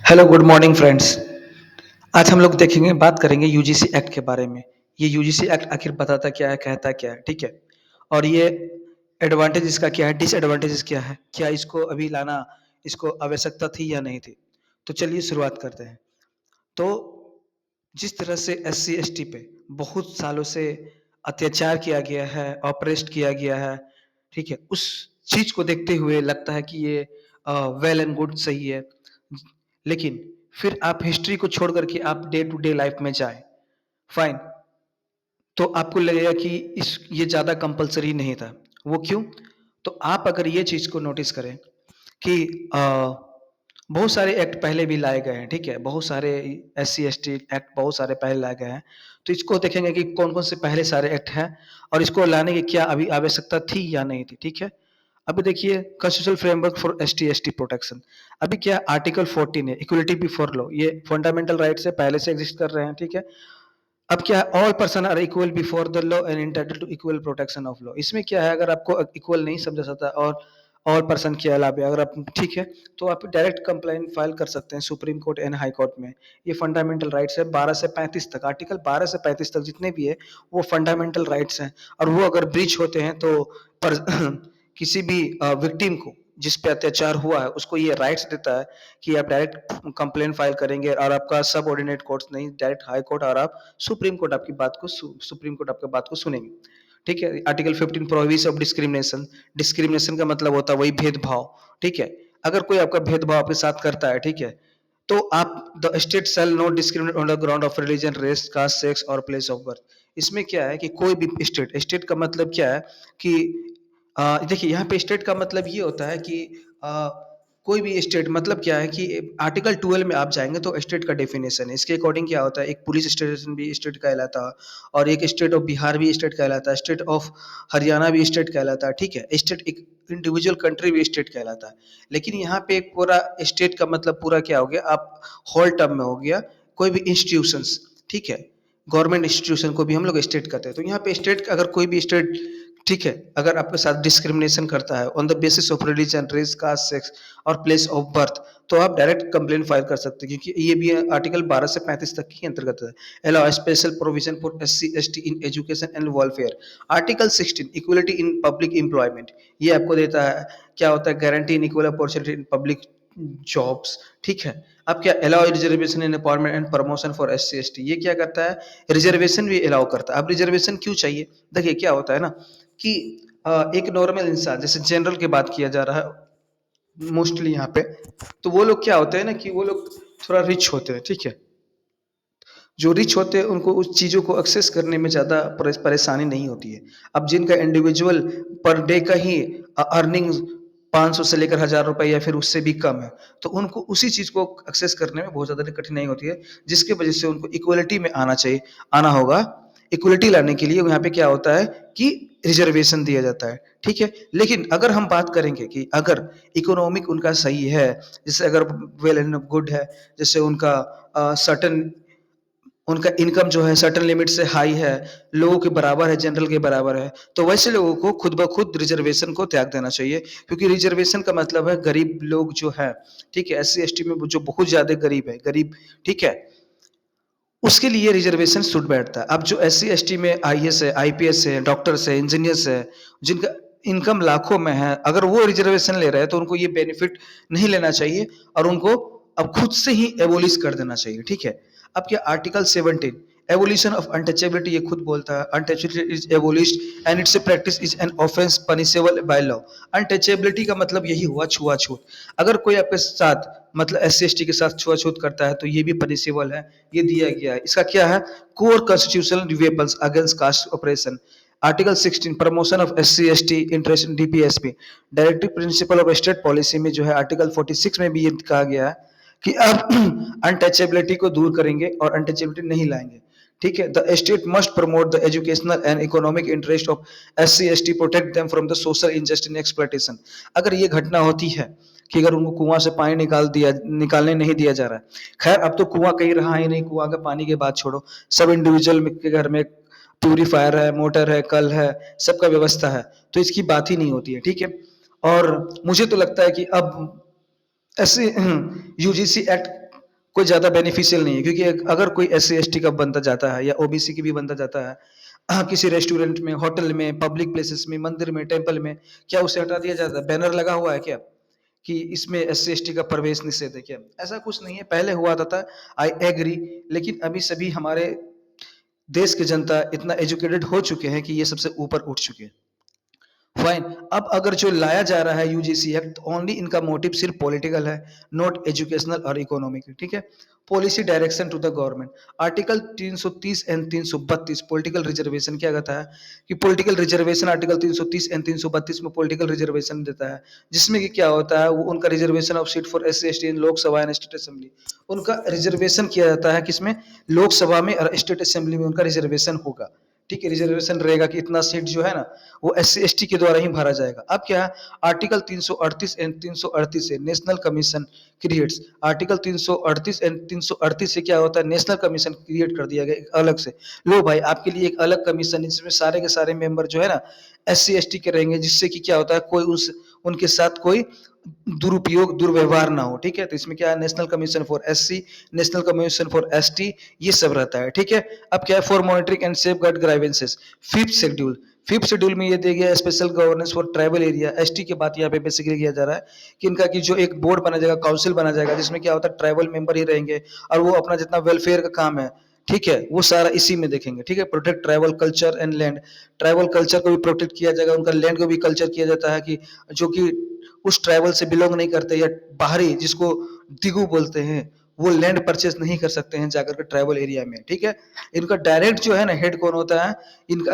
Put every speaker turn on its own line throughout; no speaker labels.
Hello, good morning friends. आज हम लोग देखेंगे बात करेंगे यूजीसी एक्ट के बारे में। ये यूजीसी एक्ट आखिर बताता क्या है, कहता क्या है, ठीक है? और ये एडवांटेज इसका क्या है, डिसएडवांटेजेस क्या है? क्या इसको अभी लाना इसको आवश्यकता थी या नहीं थी? तो चलिए शुरुआत करते हैं। तो जिस तरह से एससी एसटी पे बहुत सालों से अत्याचार किया गया है, ऑप्रेस्ड किया गया है, ठीक है? उस चीज़ को देखते हुए लगता है कि ये वेल एंड गुड सही है। लेकिन फिर आप हिस्ट्री को छोड़ कर के आप डे टू डे लाइफ में जाएँ, फाइन, तो आपको लगेगा कि इस ये ज़्यादा कंपल्सरी नहीं था। वो क्यों? तो आप अगर ये चीज़ को नोटिस करें कि बहुत सारे एक्ट पहले भी लाए गए हैं, ठीक है? बहुत सारे एससी एसटी एक्ट बहुत सारे पहले लाए गए हैं। तो इसको देखेंगे कि कौन-कौन से पहले सारे एक्ट हैं और इसको लाने की क्या अभी आवश्यकता थी या नहीं थी, ठीक है? अभी देखिए constitutional framework for ST ST protection. अभी क्या आर्टिकल 14 है, इक्वालिटी बिफोर लॉ, ये फंडामेंटल राइट्स है, पहले से एग्जिस्ट कर रहे हैं, ठीक है? अब क्या है, all person are equal before the law and entitled to equal protection of law. इसमें क्या है, अगर आपको इक्वल नहीं समझा जाता और ऑल पर्सन के अलावा अगर आप ठीक है, तो आप डायरेक्ट कंप्लेंट फाइल कर सकते हैं supreme court and high court में। ये फंडामेंटल राइट्स है 12 से 35 तक, आर्टिकल 12 से 35 तक जितने भी है वो फंडामेंटल राइट्स हैं और वो अगर ब्रीच होते हैं तो पर किसी भी विक्टिम को जिस पे अत्याचार हुआ है उसको ये राइट्स देता है कि आप डायरेक्ट कंप्लेंट फाइल करेंगे और आपका सबऑर्डिनेट कोर्ट्स नहीं, डायरेक्ट हाई कोर्ट और आप सुप्रीम कोर्ट आपकी बात को सुप्रीम कोर्ट आपकी बात को सुनेंगे, ठीक है? Article 15 prohibition of discrimination. Discrimination का मतलब होता है वही भेदभाव, ठीक है? अगर कोई आपका भेदभाव आपके साथ करता है, ठीक है, तो आप the state shall not discriminate on the ground of religion, race, caste, sex और प्लेस ऑफ बर्थ। इसमें क्या है कि कोई भी स्टेट का मतलब क्या है कि देखिए यहाँ पे स्टेट का मतलब ये होता है कि अ, कोई भी स्टेट मतलब क्या है कि आर्टिकल 12 में आप जाएँगे तो स्टेट का डेफिनेशन है। इसके अकॉर्डिंग क्या होता है, एक पुलिस स्टेशन भी स्टेट कहलाता है और एक स्टेट ऑफ बिहार भी स्टेट कहलाता है, स्टेट ऑफ हरियाणा भी स्टेट कहलाता है, ठीक है? स्टेट एक इंडिविजुअल कंट्री भी स्टेट कहलाता है। लेकिन यहाँ पे एक पूरा स्टेट का मतलब पूरा क्या हो गया, आप होल टर्म में हो गया, कोई भी इंस्टीट्यूशंस, ठीक है? गवर्नमेंट इंस्टीट्यूशन को भी हम लोग स्टेट कहते हैं। तो यहाँ पे स्टेट अगर कोई भी स्टेट, ठीक है, अगर आपके साथ डिस्क्रिमिनेशन करता है on the basis of religion, race, caste, sex और प्लेस ऑफ बर्थ, तो आप डायरेक्ट कंप्लेंट फाइल कर सकते हैं क्योंकि ये भी आर्टिकल 12 से 35 तक के अंतर्गत है। Allow special provision for SC ST in education and welfare. Article 16 equality in public employment, ये आपको देता है क्या होता है, guarantee in equal opportunity in public jobs, ठीक है? अब क्या, allow reservation in appointment and promotion for SC ST, ये क्या करता है, रिजर्वेशन भी अलाउ करता है। अब रिजर्वेशन क्यों चाहिए? देखिए क्या होता है ना कि एक नॉर्मल इंसान, जैसे जनरल की बात किया जा रहा है मोस्टली यहाँ पे, तो वो लोग क्या होते हैं ना कि वो लोग थोड़ा रिच होते हैं, ठीक है? जो रिच होते हैं उनको उस चीज़ों को एक्सेस करने में ज़्यादा परेशानी नहीं होती है। अब जिनका इंडिविजुअल पर डे का ही अर्निंग 500 से लेकर ₹1000 या फिर उससे भी कम है, तो उनको उसी चीज़ को एक्सेस करने में बहुत ज़्यादा कठिनाई होती है, जिसकी वजह से उनको इक्वालिटी में आना होगा। इक्वालिटी लाने के लिए यहाँ पे क्या होता है कि रिजर्वेशन दिया जाता है, ठीक है? लेकिन अगर हम बात करेंगे कि अगर इकोनॉमिक उनका सही है, जैसे अगर वेल एंड गुड है, जैसे उनका सर्टेन उनका इनकम जो है सर्टेन लिमिट से हाई है, लोगों के बराबर है, जनरल के बराबर है, तो वैसे लोगों को खुद ब खुद रिजर्वेशन को त्याग देना चाहिए क्योंकि रिजर्वेशन का मतलब है गरीब लोग जो है, ठीक है? एससी एसटी में जो बहुत ज़्यादा गरीब है, गरीब, ठीक है? उसके लिए रिजर्वेशन सूट बैठता है। अब जो एससी एसटी में आईएएस है, आईपीएस है, डॉक्टर्स है, इंजीनियर्स है, जिनका इनकम लाखों में है, अगर वो रिजर्वेशन ले रहे हैं तो उनको ये बेनिफिट नहीं लेना चाहिए और उनको अब खुद से ही एबोलिश कर देना चाहिए, ठीक है? अब क्या, आर्टिकल 17 एबोलिशन ऑफ अनटचेबिलिटी, ये खुद बोलता है untouchability is एबोलिश्ड and it's practice is an offence punishable by law. Untouchability का मतलब यही हुआ छुआछूत। अगर कोई आपके साथ मतलब एससी एसटी के साथ छुआछूत करता है तो ये भी पनिशेबल है, ये दिया गया है। इसका क्या है, core constitutional weapons against caste operation. Article 16 promotion of SC ST interest in DPSP. Directive principle of state policy में जो है आर्टिकल 46 में भी ये कहा गया है कि अब अनटचेबिलिटी को दूर करेंगे और अनटचेबिलिटी नहीं लाएंगे, ठीक है? The state must promote the educational and economic interest of SC ST, protect them from the social injustice and exploitation. अगर ये घटना होती है कि अगर उनको कुआं से पानी निकालने नहीं दिया जा रहा है, खैर अब तो कुआं कहीं रहा ही नहीं, कुआं का पानी की बात छोड़ो, सब इंडिविजुअल के घर में प्यूरीफायर है, मोटर है, कल है, सबका व्यवस्था है, तो इसकी बात ही नहीं होती है, ठीक है? और मुझे तो लगता है कि अब ऐसे यूजीसी एक्ट कोई ज़्यादा बेनिफिशियल नहीं है, क्योंकि अगर कोई एस सी एस टी का बंदा जाता है या ओबीसी की भी बंदा जाता है किसी रेस्टोरेंट में, होटल में, पब्लिक प्लेसेस में, मंदिर में, टेम्पल में, क्या उसे हटा दिया जाता है? बैनर लगा हुआ है क्या कि इसमें एस सी एस टी का प्रवेश निषेध है क्या? ऐसा कुछ नहीं है, पहले हुआ था, आई एग्री, लेकिन अभी सभी हमारे देश की जनता इतना एजुकेटेड हो चुके हैं कि ये सबसे ऊपर उठ चुके हैं। फाइन। अब अगर जो लाया जा रहा है यूजीसी एक्ट, ओनली इनका मोटिव सिर्फ पॉलिटिकल है, नॉट एजुकेशनल और इकोनॉमिक, ठीक है। Policy direction to the government, article 330 and 332 political reservation क्या कहता है कि पॉलिटिकल रिजर्वेशन आर्टिकल 330 एंड 332 में पॉलिटिकल रिजर्वेशन देता है, जिसमें कि क्या होता है, वो उनका reservation of seat for S C S T in Lok Sabha and state assembly, उनका रिजर्वेशन किया जाता है किसमें, लोकसभा में और स्टेट असेंबली में उनका रिजर्वेशन होगा, ठीक है। रिजर्वेशन रहेगा कि इतना सीट जो है ना वो एस सी एस टी के द्वारा ही भरा जाएगा। अब क्या है, आर्टिकल 338 एंड 338 से national commission creates, article 338 and 338 से क्या होता है, नेशनल कमीशन क्रिएट कर दिया गया एक अलग से। लो भाई, आपके लिए एक अलग कमीशन, जिसमें सारे के सारे मेंबर जो है ना एस सी एस टी के रहेंगे, जिससे कि क्या होता है, कोई उनके साथ कोई दुरुपयोग दुर्व्यवहार ना हो, ठीक है। तो इसमें क्या है, national commission for SC, national commission for ST, ये सब रहता है, ठीक है। अब क्या है, for monitoring and safeguard grievances, fifth schedule में ये दिया गया special governance for tribal area, ST की बात यहाँ पे बेसिकली किया जा रहा है कि इनका की जो एक बोर्ड बना जाएगा, काउंसिल बना जाएगा, जिसमें क्या होता है, ट्राइबल मेंबर ही रहेंगे और वो अपना जितना वेलफेयर का काम है, ठीक है, वो सारा इसी में देखेंगे, ठीक है। Protect tribal culture and land, tribal culture को भी प्रोटेक्ट किया जाएगा, उनका लैंड को भी कल्चर किया जाता है कि जो कि उस ट्राइबल से बिलोंग नहीं करते या बाहरी जिसको दिगू बोलते हैं, वो लैंड परचेज नहीं कर सकते हैं जाकर के ट्राइबल एरिया में, ठीक है। इनका डायरेक्ट जो है ना हेड कौन होता है, इनका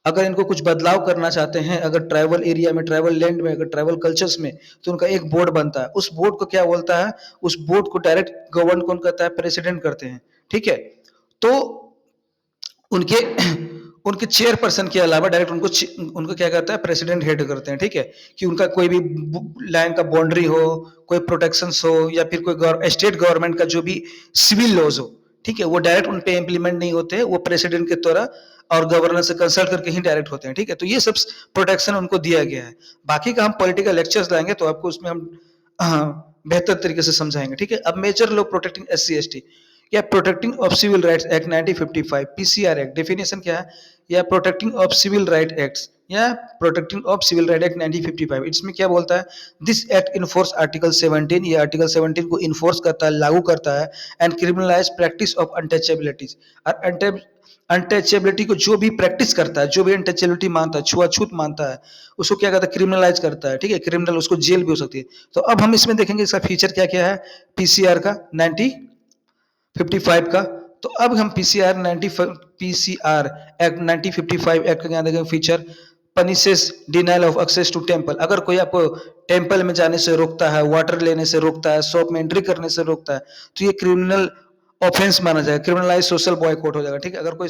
अगर इनको कुछ बदलाव करना चाहते हैं, अगर ट्राइबल एरिया में, ट्राइबल लैंड में, अगर ट्राइबल कल्चर्स में, तो उनका एक बोर्ड बनता है, उस बोर्ड को क्या बोलता है, उस बोर्ड को डायरेक्ट गवर्न कौन करता है, प्रेसिडेंट करते हैं, ठीक है। तो उनके उनके चेयरपर्सन के अलावा डायरेक्ट उनको क्या करता है, प्रेसिडेंट हेड करते हैं, ठीक है। कि उनका कोई भी लैंड का बाउंड्री हो, कोई प्रोटेक्शन हो, या फिर कोई स्टेट गवर्नमेंट का जो भी सिविल लॉज हो, ठीक है, वो डायरेक्ट उन पे इम्प्लीमेंट नहीं होते, वो प्रेसिडेंट के द्वारा और गवर्नर से कंसल्ट करके ही डायरेक्ट होते हैं, ठीक है। तो ये सब प्रोटेक्शन उनको दिया गया है। बाकी का हम पॉलिटिकल लेक्चर्स लाएंगे तो आपको उसमें हम बेहतर तरीके से समझाएंगे, ठीक है। अब major law protecting S C S T, या protecting of civil rights act 1955, PCR act, definition क्या है, या protecting of civil right acts, या protecting of civil right act 1955, इसमें क्या बोलता है, दिस एक्ट इन्फोर्स आर्टिकल 17, ये आर्टिकल 17 को इन्फोर्स करता है, लागू करता है, एंड क्रिमिनलाइज प्रैक्टिस ऑफ अनटचेबिलिटीज, और अनटचेबिलिटी को जो भी प्रैक्टिस करता है, जो भी अनटचेबिलिटी मानता है, छुआछूत मानता है, उसको क्या करता है, क्रिमिनलाइज करता है, ठीक है। क्रिमिनल, उसको जेल भी हो सकती है। तो अब हम इसमें देखेंगे इसका फीचर क्या क्या है, पीसीआर का 1955 का। तो अब हम पीसीआर एक्ट 1955 एक्ट का क्या देखेंगे feature, punishes denial of access to temple, अगर कोई आपको टेम्पल में जाने से रोकता है, वाटर लेने से रोकता है, शॉप में एंट्री करने से रोकता है, तो ये क्रिमिनल ऑफेंस माना जाएगा, क्रिमिनलाइज सोशल बॉयकॉट हो जाएगा, ठीक है। अगर कोई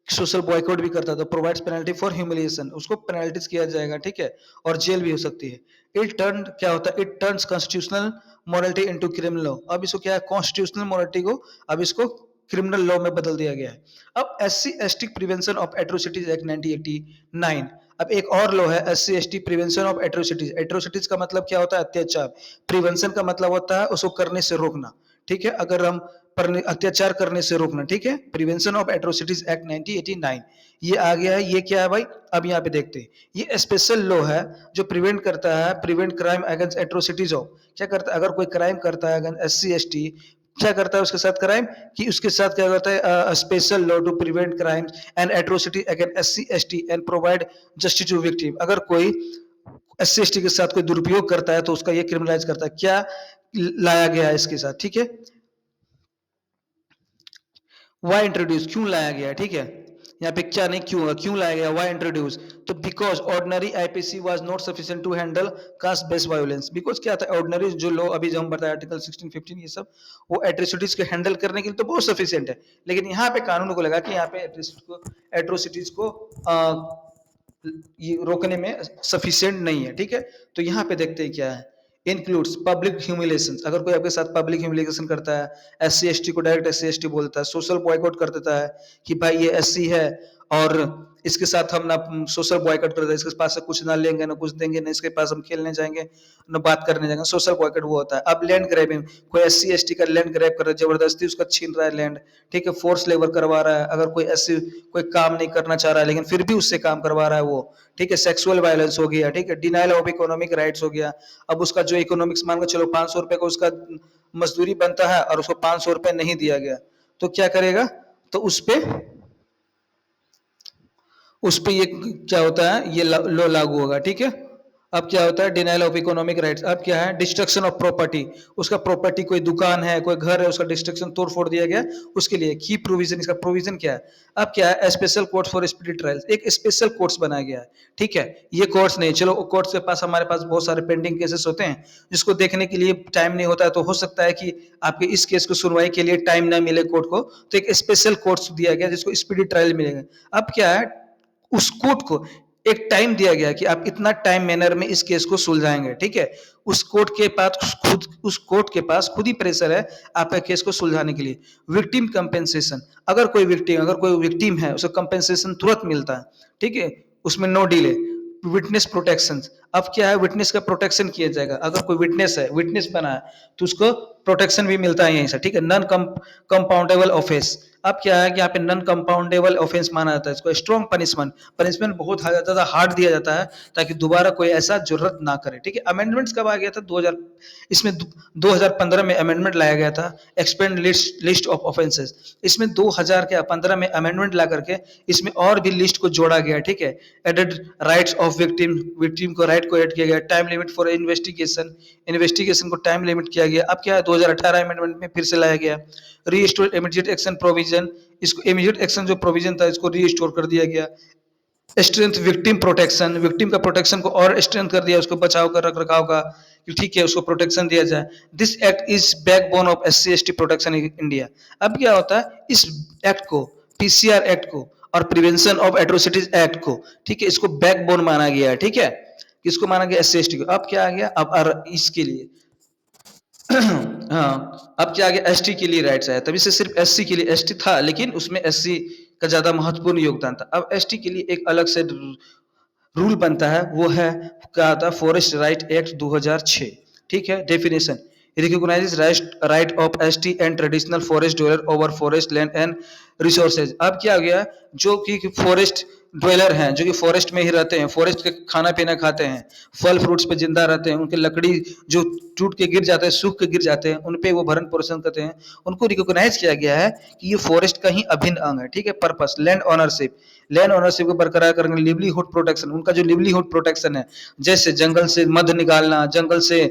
सोशल बॉयकॉट भी करता है तो प्रोवाइड्स पेनल्टी फॉर ह्यूमिलिएशन, उसको पेनल्टीज किया जाएगा, ठीक है, और जेल भी हो सकती है। इट टर्न क्या होता है, it turns constitutional morality into criminal law, अब इसको क्या है, कॉन्स्टिट्यूशनल मोरालिटी को अब इसको क्रिमिनल लॉ में बदल दिया गया है। अब SC ST prevention of atrocities act 1989, अब एक और लॉ है SC ST prevention of atrocities. Atrocities का मतलब क्या होता है, अत्याचार। प्रिवेंशन का मतलब होता है उसको करने से रोकना, ठीक है। अगर हम अत्याचार करने से रोकना, ठीक है। प्रिवेंशन ऑफ एट्रोसिटीज एक्ट 1989 ये आ गया है। ये क्या है भाई, अब यहाँ पे देखते हैं, ये स्पेशल लॉ है जो प्रिवेंट करता है, prevent crime against atrocities of, क्या करता है, अगर कोई क्राइम करता है अगेंस्ट एससी एसटी, क्या करता है उसके साथ क्राइम, कि उसके साथ क्या करता है, special law to prevent crimes and atrocity against SC ST and provide justice to victim, अगर कोई एससी एसटी के साथ कोई दुरुपयोग करता है तो उसका ये क्रिमिनलाइज करता है। क्या लाया गया है इसके साथ, ठीक है। वाई इंट्रोड्यूस, क्यों लाया गया, ठीक है। यहाँ पे क्या नहीं, क्यों क्यों लाया गया, वाई इंट्रोड्यूस, तो because ordinary IPC was not sufficient to handle caste based violence, because क्या था, ऑर्डिनरी जो लॉ अभी जो हम बताया आर्टिकल 16 15 ये सब, वो एट्रोसिटीज को हैंडल करने के लिए तो बहुत सफिशिएंट है, लेकिन यहाँ पे कानून को लगा कि यहाँ पे एट्रोसिटीज को ये रोकने में सफिशिएंट नहीं है, ठीक है। तो यहाँ पे देखते हैं क्या है, इंक्लूड्स पब्लिक ह्यूमिलेशन, अगर कोई आपके साथ पब्लिक ह्यूमिलेशन करता है, एससी एसटी को डायरेक्ट एससी एसटी बोलता है, सोशल बॉयकॉट कर देता है कि भाई ये एससी है और इसके साथ हम ना सोशल बॉयकॉट करते हैं, इसके पास से कुछ ना लेंगे ना कुछ देंगे ना इसके पास हम खेलने जाएंगे ना बात करने जाएंगे, सोशल बॉयकॉट वो होता है। अब लैंड ग्रैबिंग, कोई SC ST का लैंड ग्रैब कर रहा है, जबरदस्ती उसका छीन रहा है लैंड, ठीक है, फोर्स लेबर करवा रहा है। अगर कोई ऐसी कोई काम नहीं करना चाह रहा है लेकिन फिर भी उससे काम करवा रहा है वो, ठीक है, सेक्सुअल वायलेंस हो गया, ठीक है, डिनाइल ऑफ इकोनॉमिक राइट्स हो गया। अब उसका जो इकोनॉमिक्स मान के चलो 500 रुपए का उसका मजदूरी बनता है और उसको 500 रुपए नहीं दिया गया, तो क्या करेगा, तो उस पे ये क्या होता है, ये लॉ लागू होगा, ठीक है। अब क्या होता है, डिनाइल ऑफ इकोनॉमिक राइट्स। अब क्या है, डिस्ट्रक्शन ऑफ प्रॉपर्टी, उसका प्रॉपर्टी कोई दुकान है कोई घर है उसका डिस्ट्रक्शन तोड़ फोड़ दिया गया, उसके लिए की प्रोविजन, इसका प्रोविजन क्या है। अब क्या है, special court for speedy trials, एक स्पेशल कोर्ट्स बनाया गया है, ठीक है। ये कोर्ट्स नहीं, चलो कोर्ट्स के पास हमारे पास बहुत सारे पेंडिंग केसेस होते हैं जिसको देखने के लिए टाइम नहीं होता है, तो हो सकता है कि आपके इस केस को सुनवाई के लिए टाइम ना मिले कोर्ट को, तो एक स्पेशल कोर्ट्स दिया गया जिसको स्पीडी ट्रायल मिलेगा। अब क्या है, उस कोर्ट को एक टाइम दिया गया कि आप इतना टाइम मैनर में इस केस को सुलझाएंगे, ठीक है। उस कोर्ट के पास खुद ही प्रेशर है आपका केस को सुलझाने के लिए। विक्टिम कंपेंसेशन, अगर कोई विक्टिम है उसे कंपेंसेशन तुरंत मिलता है, ठीक है, उसमें नो डिले। विटनेस प्रोटेक्शन, अब क्या है, विटनेस का प्रोटेक्शन किया जाएगा। अगर कोई विटनेस बना है तो उसको प्रोटेक्शन भी मिलता है यहीं से, ठीक है। नॉन कंपाउंडेबल ऑफेंस, अब क्या है कि यहाँ पे नॉन कंपाउंडेबल ऑफेंस माना जाता है इसको। स्ट्रॉन्ग पनिशमेंट बहुत ज्यादा हार्ड दिया जाता है ताकि दोबारा कोई ऐसा जरूरत ना करे, ठीक है। अमेंडमेंट्स कब आ गया था, 2000, इसमें 2015 में अमेंडमेंट लाया गया था, एक्सपेंड लिस्ट ऑफ ऑफेंसेस। इसमें 2015 में अमेंडमेंट ला करके इसमें और भी लिस्ट को जोड़ा गया, ठीक है। एडेड राइट्स ऑफ विक्टिम को राइट को ऐड किया गया। टाइम लिमिट फॉर इन्वेस्टिगेशन को टाइम लिमिट किया गया। अब क्या है, 2018 अमेंडमेंट में फिर से लाया गया। रीस्टोर इमीडिएट एक्शन प्रोविजन, इसको इमीडिएट एक्शन जो प्रोविजन था इसको रीस्टोर कर दिया गया। स्ट्रेंथ विक्टिम प्रोटेक्शन, विक्टिम का प्रोटेक्शन को और स्ट्रेंथ कर दिया, उसको बचाव कर रख रखाव का, कि ठीक है उसको प्रोटेक्शन दिया जाए। This act is backbone of SC ST protection in India. अब क्या होता है, इस एक्ट को, PCR एक्ट को और प्रिवेंशन ऑफ एट्रोसिटीज एक्ट को, ठीक है, इसको बैकबोन माना गया है, ठीक है। किसको माना गया, SC ST को। अब क्या आ गया, अब इसके लिए हाँ, अब क्या आ गया, ST के लिए राइट्स आया। तभी से सिर्फ SC के लिए, ST था लेकिन उसमें SC का ज्यादा महत्वपूर्ण योगदान था। अब ST के लिए एक अलग से रूल बनता है, वो है क्या आता है, फॉरेस्ट राइट एक्ट 2006, ठीक है। Definition, recognises right of ST and traditional forest dweller over forest land and resources. अब क्या हो गया, जो कि फॉरेस्ट ड्वेलर हैं, जो कि फॉरेस्ट में ही रहते हैं, फॉरेस्ट के खाना पीना खाते हैं, फल फ्रूट्स पे जिंदा रहते हैं, उनके लकड़ी जो टूट के गिर जाते हैं, सूख के गिर जाते हैं, उन पे वो भरण पोषण करते हैं, उनको रिकॉग्नाइज किया गया है कि ये फॉरेस्ट का ही अभिन्न अंग है, ठीक है। पर्पस, लैंड ओनरशिप को बरकरार करने, लिवलीहुड प्रोटेक्शन, उनका जो लिवलीहुड प्रोटेक्शन है, जैसे जंगल से मध निकालना, जंगल से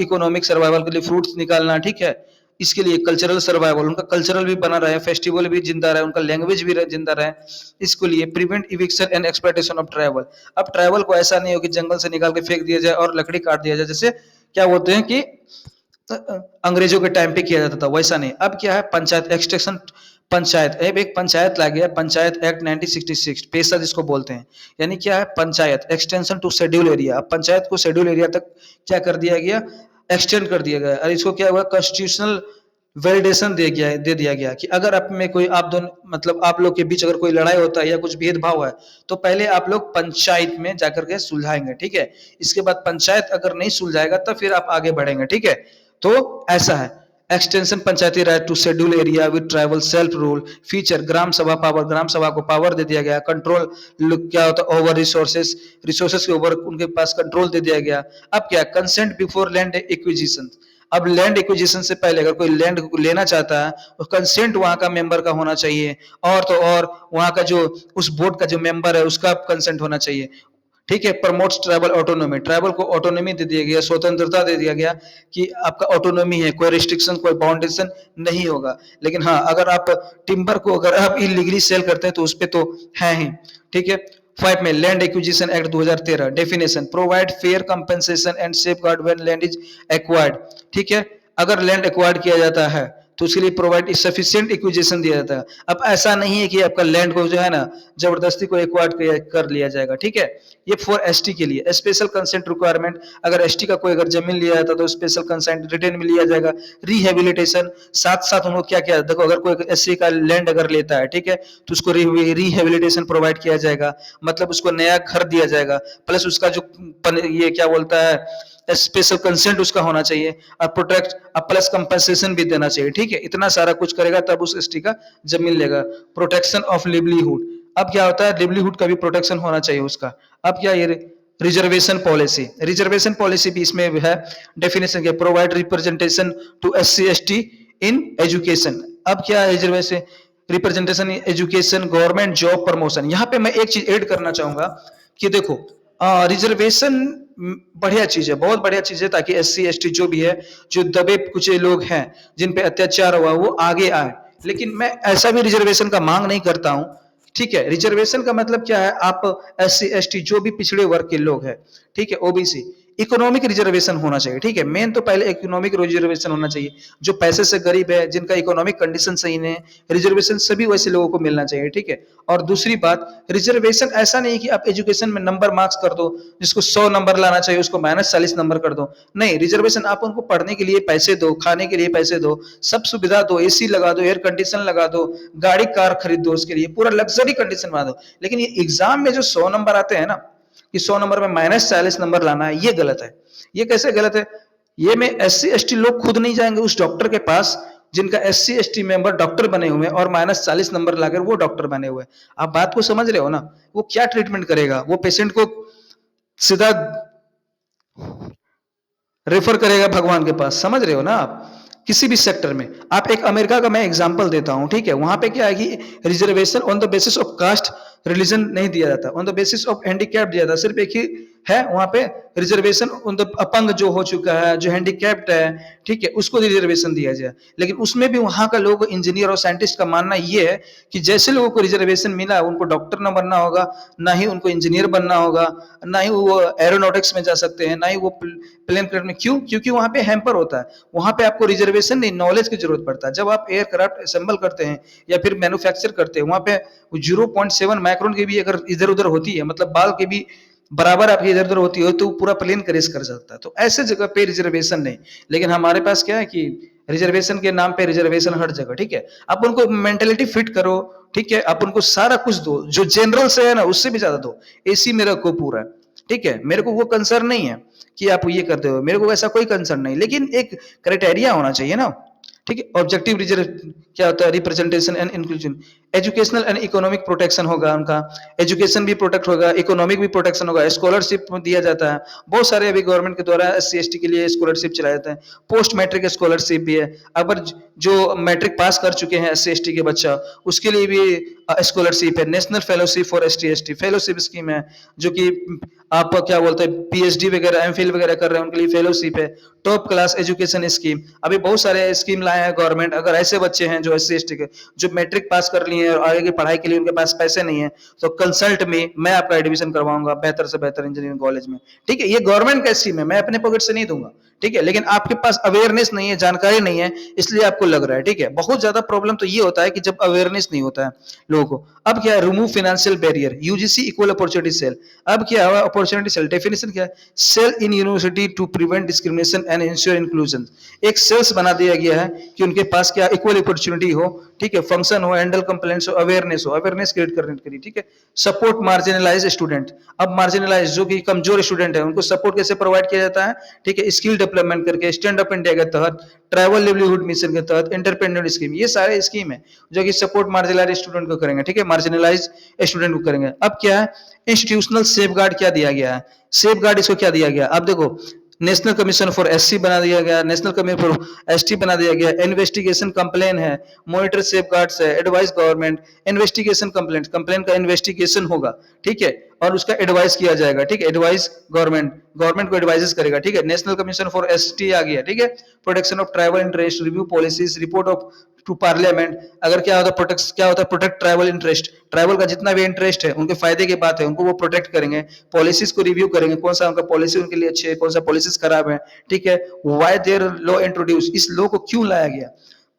इकोनॉमिक सर्वाइवल के लिए फ्रूट्स निकालना, ठीक है। इसके लिए कल्चरल सर्वाइवल, उनका कल्चरल भी बना रहे, फेस्टिवल भी जिंदा रहे, उनका लैंग्वेज भी जिंदा रहे। इसके लिए prevent eviction and exploitation of tribal. अब ट्राइबल को ऐसा नहीं हो कि जंगल से निकाल के फेंक दिया जाए और लकड़ी काट दिया जाए, जैसे क्या बोलते हैं कि अंग्रेजों के टाइम पे किया जाता था, वैसा नहीं। अब क्या है, पंचायत एक्सटेंशन, एक पंचायत ला गया, पंचायत एक्ट 1966, पेशा जिसको बोलते हैं, यानी क्या है, panchayat extension to schedule area. अब पंचायत को शेड्यूल एरिया तक क्या कर दिया गया, एक्सटेंड कर दिया गया। और इसको क्या हुआ, कॉन्स्टिट्यूशनल वैलिडेशन दे दिया गया कि अगर आप में कोई, आप दोनों मतलब आप लोग के बीच अगर कोई लड़ाई होता है या कुछ भेदभाव है तो पहले आप लोग पंचायत में जाकर के सुलझाएंगे, ठीक है। इसके बाद पंचायत अगर नहीं सुलझाएगा तब फिर आप आगे बढ़ेंगे, ठीक है। तो ऐसा है। Extension panchayati raj to schedule area with tribal self rule feature, gram sabha power, ग्राम सभा को पावर दे दिया गया। कंट्रोल क्या होता है, ओवर रिसोर्सेस के ऊपर उनके पास कंट्रोल दे दिया गया। अब क्या, कंसेंट बिफोर लैंड एक्विजिशन। अब लैंड एक्विजिशन से पहले अगर कोई लैंड लेना चाहता है तो कंसेंट वहां का मेंबर का होना चाहिए, और तो और वहां का जो उस बोर्ड का जो मेंबर है उसका कंसेंट होना चाहिए, ठीक है। प्रमोट्स ट्राइबल ऑटोनॉमी, ट्राइबल को ऑटोनॉमी दे दिया गया, स्वतंत्रता दे दिया गया कि आपका ऑटोनॉमी है, कोई रिस्ट्रिक्शन कोई बाउंडेशन नहीं होगा। लेकिन हाँ, अगर आप टिम्बर को अगर आप इलीगली सेल करते हैं तो उस पर तो है ही, ठीक है। 5 में land acquisition act 2013, definition, provide fair compensation and safeguard when land is acquired, ठीक है। अगर लैंड एक्वायर्ड किया जाता है तो उसके लिए प्रोवाइड सफिशिएंट इक्विजिशन दिया जाता है। अब ऐसा नहीं है कि आपका लैंड को जो है ना जबरदस्ती को एक्वायर कर लिया जाएगा, ठीक है। ये फॉर एसटी के लिए स्पेशल कंसेंट रिक्वायरमेंट, अगर एसटी का कोई अगर जमीन लिया जाता तो स्पेशल कंसेंट रिटर्न में लिया जाएगा। रिहेबिलिटेशन, साथ साथ उनको क्या क्या देखो, अगर कोई एससी का लैंड अगर लेता है, ठीक है, तो उसको रिहेबिलिटेशन प्रोवाइड किया जाएगा, मतलब उसको नया घर दिया जाएगा, प्लस उसका जो ये क्या बोलता है स्पेशल कंसेंट उसका होना चाहिए, और प्रोटेक्ट प्लस कंपनसेशन भी देना चाहिए, ठीक है। इतना सारा कुछ करेगा तब उस एसटी का जमीन लेगा। प्रोटेक्शन ऑफ लिवलीहुड, अब क्या होता है लिवलीहुड का भी प्रोटेक्शन होना चाहिए उसका। अब क्या ये रिजर्वेशन पॉलिसी, रिजर्वेशन पॉलिसी भी इसमें है डेफिनेशन के, provide representation to SC ST in education. अब क्या है reservation representation in education, government job promotion. यहाँ पे मैं एक चीज ऐड करना चाहूंगा कि देखो रिजर्वेशन बढ़िया चीज है, बहुत बढ़िया चीज है, ताकि एससी एसटी जो भी है, जो दबे कुचे लोग हैं जिन पे अत्याचार हुआ, वो आगे आए। लेकिन मैं ऐसा भी रिजर्वेशन का मांग नहीं करता हूं, ठीक है। रिजर्वेशन का मतलब क्या है, आप एससी एसटी जो भी पिछड़े वर्ग के लोग हैं, ठीक है, ओबीसी, इकोनॉमिक रिजर्वेशन होना चाहिए, ठीक है। मेन तो पहले इकोनॉमिक रिजर्वेशन होना चाहिए, जो पैसे से गरीब है, जिनका इकोनॉमिक कंडीशन सही नहीं है, रिजर्वेशन सभी वैसे लोगों को मिलना चाहिए, ठीक है। और दूसरी बात, रिजर्वेशन ऐसा नहीं कि आप एजुकेशन में नंबर मार्क्स कर दो, जिसको 100 नंबर लाना चाहिए उसको -40 नंबर कर दो, नहीं। रिजर्वेशन आप उनको पढ़ने के लिए पैसे दो, खाने के लिए पैसे दो, सब सुविधा दो, एसी लगा दो, एयर कंडीशन लगा दो, गाड़ी कार खरीद दो, उसके लिए पूरा लग्जरी कंडीशन बना दो। लेकिन ये एग्जाम में जो 100 नंबर आते हैं ना, कि 100 नंबर में -40 नंबर लाना है, ये गलत है। ये कैसे गलत है, ये में एससी एसटी लोग खुद नहीं जाएंगे उस डॉक्टर के पास जिनका एससी एसटी मेंबर डॉक्टर बने हुए हैं और -40 नंबर लाकर वो डॉक्टर बने हुए हैं। आप बात को समझ रहे हो ना, वो क्या ट्रीटमेंट करेगा, वो पेशेंट को सीधा रेफर करेगा भगवान के पास, समझ रहे हो ना आप। किसी भी सेक्टर में आप, एक अमेरिका का मैं एग्जांपल देता हूं, ठीक है, वहां पे क्या है कि reservation on the basis of caste religion नहीं दिया जाता, on the basis of handicap दिया जाता, सिर्फ एक ही है वहां पे रिजर्वेशन ऑन द अपंग जो हो चुका है, जो हैंडीकैप्ड है, ठीक है, उसको रिजर्वेशन दिया जाए। लेकिन उसमें भी वहां का लोग इंजीनियर और साइंटिस्ट का मानना ये है कि जैसे लोगों को रिजर्वेशन मिला है, उनको डॉक्टर ना बनना होगा, ना ही उनको इंजीनियर बनना होगा, ना ही वो एरोनॉटिक्स में जा सकते हैं, ना ही वो प्लेन क्राफ्ट में। क्यों? क्योंकि वहां पे हैम्पर होता है, वहां पे आपको रिजर्वेशन नहीं, नॉलेज की जरूरत पड़ता है। जब आप एयरक्राफ्ट असेंबल करते हैं या फिर मैन्युफैक्चर करते हैं, वहां पे 0.7 माइक्रोन की भी अगर इधर उधर होती है, मतलब बाल की भी बराबर आपकी इधर उधर होती हो, तो पूरा प्लेन करेस कर सकता है। तो ऐसे जगह पे रिजर्वेशन नहीं। लेकिन हमारे पास क्या है कि रिजर्वेशन के नाम पे रिजर्वेशन हर जगह, ठीक है। आप उनको मेंटेलिटी फिट करो, ठीक है, आप उनको सारा कुछ दो, जो जनरल से है ना उससे भी ज्यादा दो, एसी में रखो पूरा, ठीक है। मेरे को वो कंसर्न नहीं है कि आप ये करते हो, मेरे को ऐसा कोई कंसर्न नहीं, लेकिन एक क्राइटेरिया होना चाहिए ना, ठीक है। ऑब्जेक्टिव रिजर्व क्या होता है, representation and inclusion, educational and economic protection होगा उनका, एजुकेशन भी प्रोटेक्ट होगा, इकोनॉमिक भी प्रोटेक्शन होगा, स्कॉलरशिप दिया जाता है, बहुत सारे अभी गवर्नमेंट के द्वारा एससी एसटी के लिए स्कॉलरशिप चलाए जाते हैं, पोस्ट मैट्रिक स्कॉलरशिप भी है। अगर जो मैट्रिक पास कर चुके हैं एससी एसटी के बच्चा, उसके लिए भी स्कॉलरशिप है, national fellowship for ST ST fellowship scheme है, जो कि आप क्या बोलते हैं पीएचडी वगैरह एमफिल वगैरह कर रहे हैं उनके लिए फेलोशिप है। टॉप क्लास एजुकेशन स्कीम, अभी बहुत सारे स्कीम लाए हैं गवर्नमेंट। अगर ऐसे बच्चे हैं जो एससी एसटी के, जो मैट्रिक पास कर लिए हैं और आगे की पढ़ाई के लिए उनके पास पैसे नहीं है, तो कंसल्ट में मैं आपका एडमिशन करवाऊंगा बेहतर से बेहतर इंजीनियरिंग कॉलेज में, ठीक है। ये गवर्नमेंट का स्कीम है, मैं अपने पॉकेट से नहीं दूंगा, ठीक है। लेकिन आपके पास अवेयरनेस नहीं है, जानकारी नहीं है, इसलिए आपको लग रहा है, ठीक है। बहुत ज्यादा प्रॉब्लम तो ये होता है कि जब अवेयरनेस नहीं होता है लोगों को। अब क्या है, remove financial barrier, UGC equal opportunity cell. अब क्या है अपॉर्चुनिटी सेल, डेफिनेशन क्या है, cell in university to prevent discrimination and ensure inclusion. एक सेल्स बना दिया गया है कि उनके पास क्या इक्वल अपॉर्चुनिटी हो, ठीक है, फंक्शन हो, हैंडल कंप्लेंट्स हो, अवेयरनेस हो, अवेयरनेस क्रिएट करने के लिए, ठीक है। सपोर्ट मार्जिनलाइज स्टूडेंट, अब मार्जिनलाइज जो कि कमजोर स्टूडेंट है उनको सपोर्ट कैसे प्रोवाइड किया जाता है, ठीक है, स्किल डेवलपमेंट करके, स्टैंड अप इंडिया के तहत, ट्राइबल लिवलीहुड मिशन के तहत, इंटरपेंडेंट स्कीम, ये सारे स्कीम है जो कि सपोर्ट मार्जिनलाइज स्टूडेंट को करेंगे, ठीक है, मार्जिनलाइज स्टूडेंट को करेंगे। अब क्या है, इंस्टीट्यूशनल सेफगार्ड क्या दिया गया है, सेफगार्ड इसको क्या दिया गया, अब देखो नेशनल कमीशन फॉर एससी बना दिया गया, नेशनल कमीशन फॉर एसटी बना दिया गया, इन्वेस्टिगेशन कंप्लेन है, मॉनिटर सेफगार्ड्स है, advise government, investigation complaint, complain का इन्वेस्टिगेशन होगा, ठीक है, और उसका एडवाइस किया जाएगा, ठीक है, एडवाइस गवर्नमेंट, गवर्नमेंट को एडवाइस करेगा, ठीक है। नेशनल कमीशन फॉर एसटी आ गया, ठीक है, protection of tribal interest, review policies, report of to parliament. अगर क्या होता है प्रोटेक्ट, क्या होता है प्रोटेक्ट ट्राइबल इंटरेस्ट, ट्राइबल का जितना भी इंटरेस्ट है उनके फायदे की बात है, उनको वो प्रोटेक्ट करेंगे, पॉलिसीज को रिव्यू करेंगे, कौन सा उनका पॉलिसी उनके लिए अच्छे है, कौन सा पॉलिसीज खराब है, ठीक है। व्हाई देयर लॉ इंट्रोड्यूस, इस लॉ को क्यों लाया गया,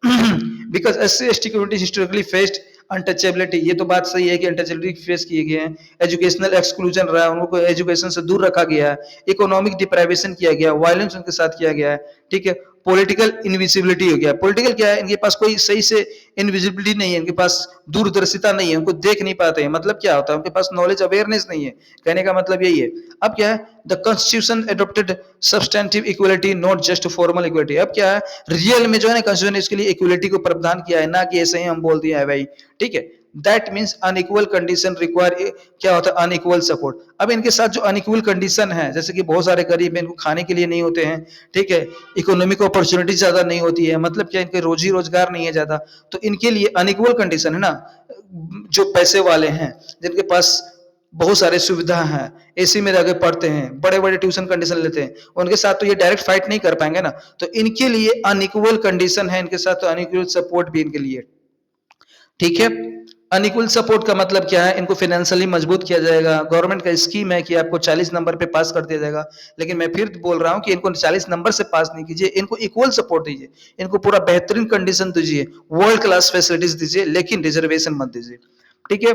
because SC/ST community historically faced untouchability, ये तो बात सही है कि अनटचेबिलिटी फेस किए गए हैं, एजुकेशनल एक्सक्लूजन रहा है, उनको एजुकेशन से दूर रखा गया है, इकोनॉमिक डिप्राइवेशन किया गया, वायलेंस उनके साथ किया गया है, ठीक है, पॉलिटिकल इनविजिबिलिटी हो गया। पॉलिटिकल क्या है, इनके पास कोई सही से इनविजिबिलिटी नहीं है, इनके पास दूरदर्शिता नहीं है, उनको देख नहीं पाते हैं, मतलब क्या होता है, उनके पास नॉलेज अवेयरनेस नहीं है, कहने का मतलब यही है। अब क्या है, the constitution adopted substantive equality not just formal equality. अब क्या है, रियल में जो है ना कॉन्स्टिट्यूशन इसके लिए इक्वलिटी को प्रावधान किया है, ना कि ऐसे ही हम बोल दिया है भाई, ठीक है। That means unequal condition require, क्या होता है, अनइक्वल सपोर्ट। अब इनके साथ जो अनइक्वल कंडीशन है, जैसे कि बहुत सारे गरीब इनको खाने के लिए नहीं होते हैं, ठीक है, इकोनॉमिक अपॉर्चुनिटी ज्यादा नहीं होती है, मतलब क्या, इनके रोजी रोजगार नहीं है ज्यादा, तो इनके लिए अनइक्वल कंडीशन है ना। जो पैसे वाले हैं, जिनके पास बहुत सारे सुविधा हैं, एसी में जाके पढ़ते हैं, बड़े बड़े ट्यूशन कंडीशन लेते हैं, उनके साथ तो ये डायरेक्ट फाइट नहीं कर पाएंगे ना, तो इनके लिए अनइक्वल कंडीशन है, इनके साथ तो अनइक्वल सपोर्ट भी इनके लिए, ठीक है। अनइक्वल सपोर्ट का मतलब क्या है, इनको फाइनेंशियली मजबूत किया जाएगा, गवर्नमेंट का स्कीम है कि आपको 40 नंबर पे पास कर दिया जाएगा, लेकिन मैं फिर बोल रहा हूं कि इनको 40 नंबर से पास नहीं कीजिए, इनको इक्वल सपोर्ट दीजिए, इनको पूरा बेहतरीन कंडीशन दीजिए, वर्ल्ड क्लास फैसिलिटीज दीजिए, लेकिन रिजर्वेशन मत दीजिए, ठीक है।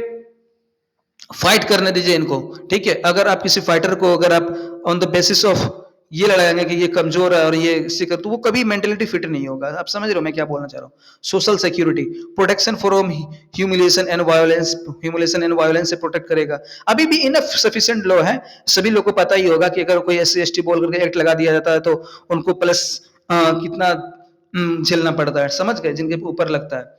फाइट करने दीजिए इनको, ठीक है। अगर आप किसी फाइटर को, अगर आप ऑन द बेसिस ऑफ ये लड़ाएंगे कि ये कमजोर है और ये सिकर, तो वो कभी मेंटेलिटी फिट नहीं होगा। आप समझ रहे हो मैं क्या बोलना चाह रहा हूँ। Social security, protection from humiliation and violence, humiliation and violence से प्रोटेक्ट करेगा। अभी भी इनफ सफिशिएंट लॉ है, सभी लोग को पता ही होगा कि अगर कोई SC/ST बोल करके एक्ट लगा दिया जाता है तो उनको प्लस कितना झेलना पड़ता है, समझ गए, जिनके ऊपर लगता है।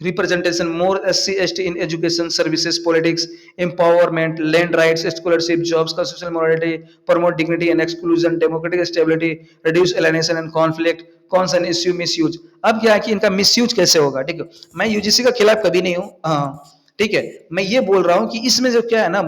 representation, more SC/ST in education, services, politics, empowerment, land rights, scholarship, jobs, constitutional morality, promote dignity and exclusion, democratic stability, reduce alienation and conflict, कौन issue misuse। अब क्या है कि इनका मिसयूज कैसे होगा, ठीक है। मैं यूजीसी का खिलाफ कभी नहीं हूं, हाँ, ठीक है। मैं ये बोल रहा हूं कि इसमें जो क्या है ना,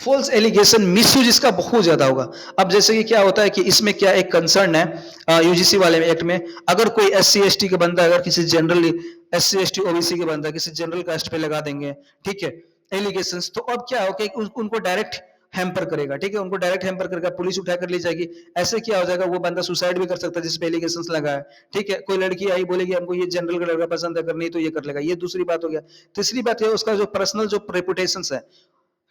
फॉल्स एलिगेशन मिसयूज इसका बहुत ज्यादा होगा। अब जैसे कि क्या होता है कि इसमें क्या एक कंसर्न है यूजीसी वाले एक्ट में, अगर कोई SC/ST का बंदा अगर किसी जनरल SC/ST OBC के बंदा किसी जनरल कास्ट पे लगा देंगे, ठीक है, एलिगेशंस, तो अब क्या हो कि उनको डायरेक्ट हैम्पर करेगा, ठीक है, उनको डायरेक्ट हैम्पर करेगा, पुलिस उठा कर ले जाएगी। ऐसे क्या हो जाएगा, वो बंदा सुसाइड भी कर सकता है जिसपे एलिगेशंस लगा है, ठीक है। कोई लड़की आई बोलेगी हमको ये जनरल का लड़का पसंद है, अगर नहीं तो ये कर लेगा, ये दूसरी बात हो गया। तीसरी बात है उसका जो पर्सनल जो रेपुटेशन है,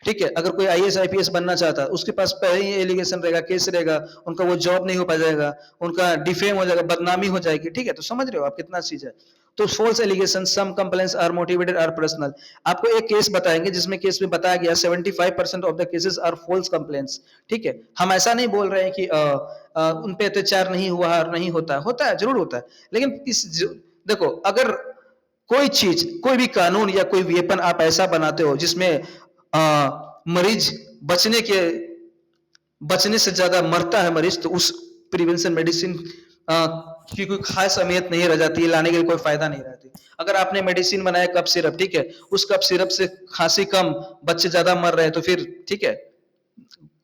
ठीक है, अगर कोई IAS IPS बनना चाहता है, उसके पास पहले ही एलिगेशन रहेगा, केस रहेगा, उनका वो जॉब नहीं हो पाएगा, उनका डिफेम हो जाएगा, बदनामी हो जाएगी, ठीक है। तो समझ रहे हो आप कितना चीज है। तो false allegation, some complaints are motivated are personal. आपको एक केस बताएंगे जिसमें केस में बताया गया 75% of the cases are false complaints, ठीक है। हम ऐसा नहीं बोल रहे हैं कि उन पे अत्याचार नहीं हुआ और नहीं होता, होता है, जरूर होता है, लेकिन देखो, अगर कोई चीज, कोई भी कानून या कोई वेपन आप ऐसा बनाते हो जिसमें मरीज बचने से ज्यादा मरता है मरीज, तो उस प्रिवेंशन मेडिसिन की कोई खास अहमियत नहीं रह जाती है, लाने के लिए कोई फायदा नहीं रहती। अगर आपने मेडिसिन बनाया कफ सिरप, ठीक है, उस कफ सिरप से खांसी कम, बच्चे ज्यादा मर रहे हैं, तो फिर ठीक है,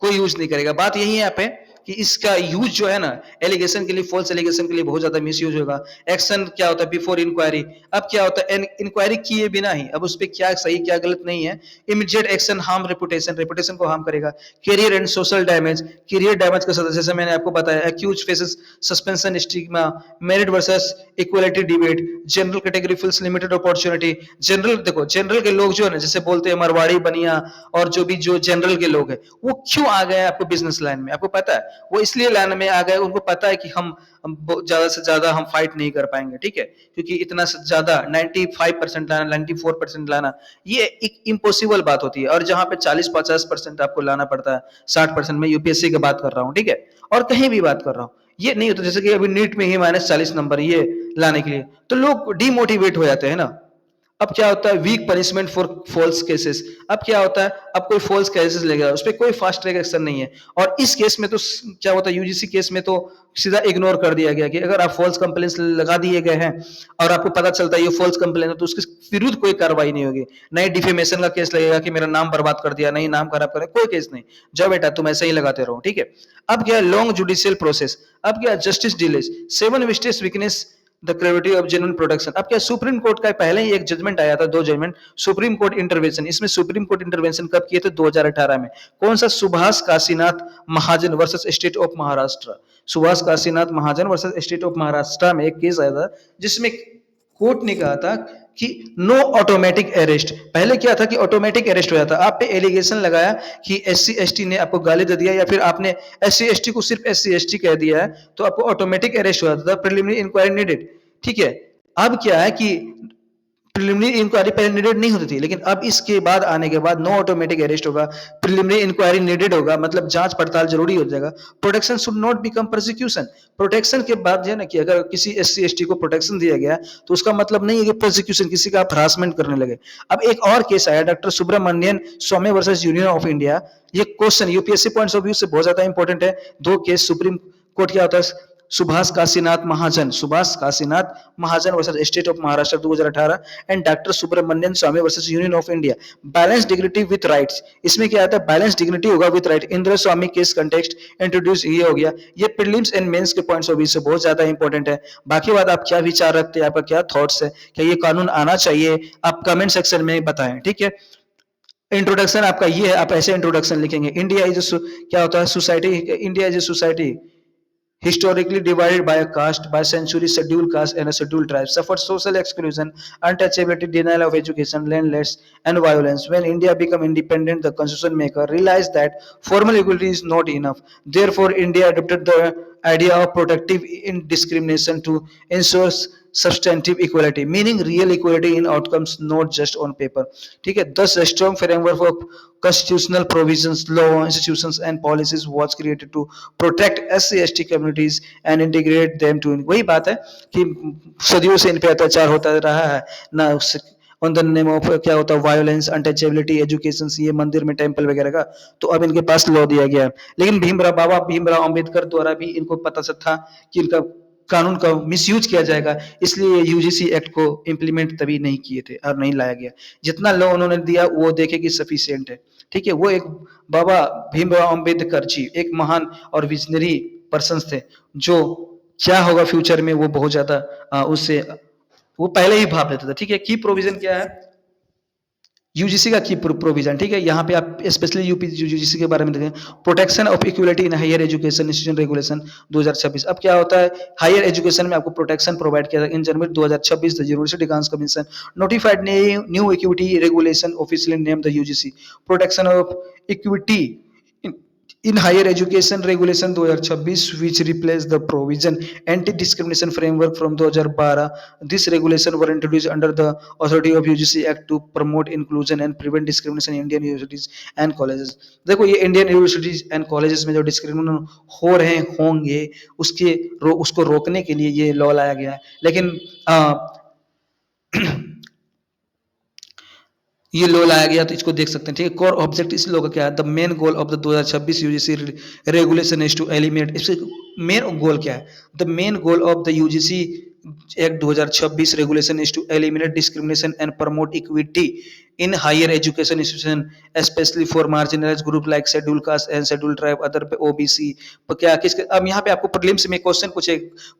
कोई यूज नहीं करेगा। बात यही है यहाँ पे कि इसका यूज जो है ना, एलिगेशन के लिए, फॉल्स एलिगेशन के लिए बहुत ज्यादा मिस यूज होगा। एक्शन क्या होता है, बिफोर इंक्वायरी। अब क्या होता है, इंक्वायरी किए बिना ही, अब उस पर क्या सही क्या गलत नहीं है, immediate action harm reputation, reputation को हार्म करेगा। Career and social damage, career damage का सदस्य, जैसे मैंने आपको बताया, accuse faces suspension, stigma, merit versus equality debate, general category feels limited opportunity. General, देखो जनरल के लोग जो है ना, जैसे बोलते हैं मरवाड़ी बनिया और जो भी जो जनरल के लोग हैं, वो क्यों आ गए आपको बिजनेस लाइन में, आपको पता है, वो इसलिए लाइन में आ गए, उनको पता है कि हम ज्यादा से ज्यादा हम फाइट नहीं कर पाएंगे, ठीक है, क्योंकि इतना से ज्यादा 95% लाना, 94% लाना, ये एक इम्पॉसिबल बात होती है। और जहां पे 40-50% आपको लाना पड़ता है, 60%, में यूपीएससी की बात कर रहा हूँ, ठीक है, और कहीं भी बात कर रहा हूँ, ये नहीं होता। जैसे कि अभी नीट में ही -40 नंबर ये लाने के लिए तो लोग डिमोटिवेट हो जाते हैं ना। अब क्या होता है, weak punishment for false cases. अब क्या होता है, अब कोई फॉल्स केसेस ले गया, उस पर कोई फास्ट ट्रैक एक्शन नहीं है, और इस केस में तो क्या होता है, यूजीसी केस में तो सीधा इग्नोर कर दिया गया कि अगर आप फॉल्स कंप्लेंट्स लगा दिए गए हैं और आपको पता चलता है ये फॉल्स कंप्लेंट है, तो उसके विरुद्ध कोई कार्रवाई नहीं होगी। नहीं डिफेमेशन का केस लगेगा कि मेरा नाम बर्बाद कर दिया, नहीं नाम खराब कर, कोई केस नहीं, जाओ बेटा तुम ऐसे ही लगाते रहो, ठीक है। अब क्या, लॉन्ग जुडिशियल प्रोसेस। अब क्या, justice delays, 7 vestige weakness the credibility of genuine protection. अब क्या, सुप्रीम कोर्ट का पहले ही एक जजमेंट आया था, 2 जजमेंट, सुप्रीम कोर्ट इंटरवेंशन। इसमें सुप्रीम कोर्ट इंटरवेंशन कब किए थे, 2018 में। कौन सा, Subhash Kashinath Mahajan versus state of Maharashtra. Subhash Kashinath Mahajan versus state of Maharashtra में एक केस आया था जिसमें कोर्ट ने कहा था कि नो ऑटोमेटिक अरेस्ट। पहले क्या था कि ऑटोमेटिक अरेस्ट हो जाता, आप पे एलिगेशन लगाया कि एससी एसटी ने आपको गाली दे दिया या फिर आपने एससी एसटी को सिर्फ एससी एसटी कह दिया है तो आपको ऑटोमेटिक अरेस्ट हो जाता था, प्रिलिमिनरी इंक्वायरी नीडेड। ठीक है, अब क्या है कि प्रिलिमिनरी इंक्वायरी पहले नीडेड नहीं होती थी, लेकिन अब इसके बाद आने के बाद नो ऑटोमेटिक अरेस्ट होगा, प्रिलिमिनरी इंक्वायरी नीडेड होगा, मतलब जांच पड़ताल जरूरी हो जाएगा। Protection should not become prosecution. Protection के बाद है ना कि अगर किसी एससी एसटी को प्रोटेक्शन दिया गया तो उसका मतलब नहीं है कि प्रोसिक्यूशन किसी का आप हरासमेंट करने लगे। अब एक और केस आया doctor Subramanian Swamy versus union of India. ये question UPSC point of view से बहुत ज्यादा इंपॉर्टेंट है। दो केस सुप्रीम कोर्ट क्या होता है, Subhash Kashinath Mahajan versus state of Maharashtra 2018 and doctor Subramanian Swamy versus union of India. Balance dignity with rights, इसमें क्या आता है, बैलेंस डिग्निटी होगा with right. Indira Swamy case context introduce ये हो गया। ये प्रीलिम्स एंड मेंस के पॉइंट्स ऑफ व्यू से बहुत ज्यादा इंपॉर्टेंट है। बाकी बात आप क्या विचार रखते हैं, आपका क्या थॉट्स है, क्या ये कानून आना चाहिए, आप कमेंट सेक्शन में बताएं। ठीक है, इंट्रोडक्शन आपका ये है, आप ऐसे इंट्रोडक्शन लिखेंगे, इंडिया इज क्या होता है society, India is a society historically divided by a caste, by centuries scheduled caste and a scheduled tribe, suffered social exclusion, untouchability, denial of education, landless, and violence. When India became independent, the constitution maker realized that formal equality is not enough. Therefore, India adopted the idea of protective indiscrimination to ensure substantive equality, meaning real equality in outcomes, not just on paper. ठीक है, thus a strong framework of constitutional provisions, law, institutions and policies was created to protect SC/ST communities and integrate them to. वही बात है कि सदियों से इन पे अत्याचार होता रहा है ना, ऑन द नेम ऑफ क्या होता है वायलेंस, अनटचेबिलिटी, एजुकेशन, ये मंदिर में टेंपल वगैरह का, तो अब इनके पास लॉ दिया गया है। लेकिन बाबा भीमराव अंबेडकर द्वारा भी इनको पता था कि इनका कानून का मिसयूज किया जाएगा, इसलिए यूजीसी एक्ट को इंप्लीमेंट तभी नहीं किए थे और नहीं लाया गया। जितना लॉ उन्होंने दिया वो देखे कि सफिशिएंट है। ठीक है, वो एक बाबा भीमराव अंबेडकर जी एक महान और विजनरी पर्सन थे, जो क्या होगा फ्यूचर में वो बहुत ज्यादा उससे वो पहले ही भाप लेता था। ठीक है, की प्रोविजन क्या है यूजीसी का की प्रोविजन। ठीक है, यहाँ पे आप स्पेशली यूजीसी के बारे में देखें, protection of equality in higher education institution regulation 2026। अब क्या होता है, हायर एजुकेशन में आपको प्रोटेक्शन प्रोवाइड किया था इन जनवरी 2026 the university council commission notified new equity regulation officially name the UGC protection of equity in higher education regulation 2026 which replaced the provision anti discrimination framework from 2012. This regulation were introduced under the authority of UGC act to promote inclusion and prevent discrimination in Indian universities and colleges. देखो ये Indian universities and colleges में जो discrimination हो रहे होंगे उसको रोकने के लिए ये लॉ लाया गया है। लेकिन ये लॉ लाया गया तो इसको देख सकते हैं। ठीक है, कोर ऑब्जेक्ट इस लॉ का क्या है, the main goal of the 2026 UGC regulation is to eliminate. इससे मेन गोल क्या है, the main goal of the UGC act 2026 regulation is to eliminate discrimination and promote equity in higher education institution specially for marginalized group like schedule caste and schedule tribe other पे OBC. क्या किसके, अब यहाँ पे आपको prelims में question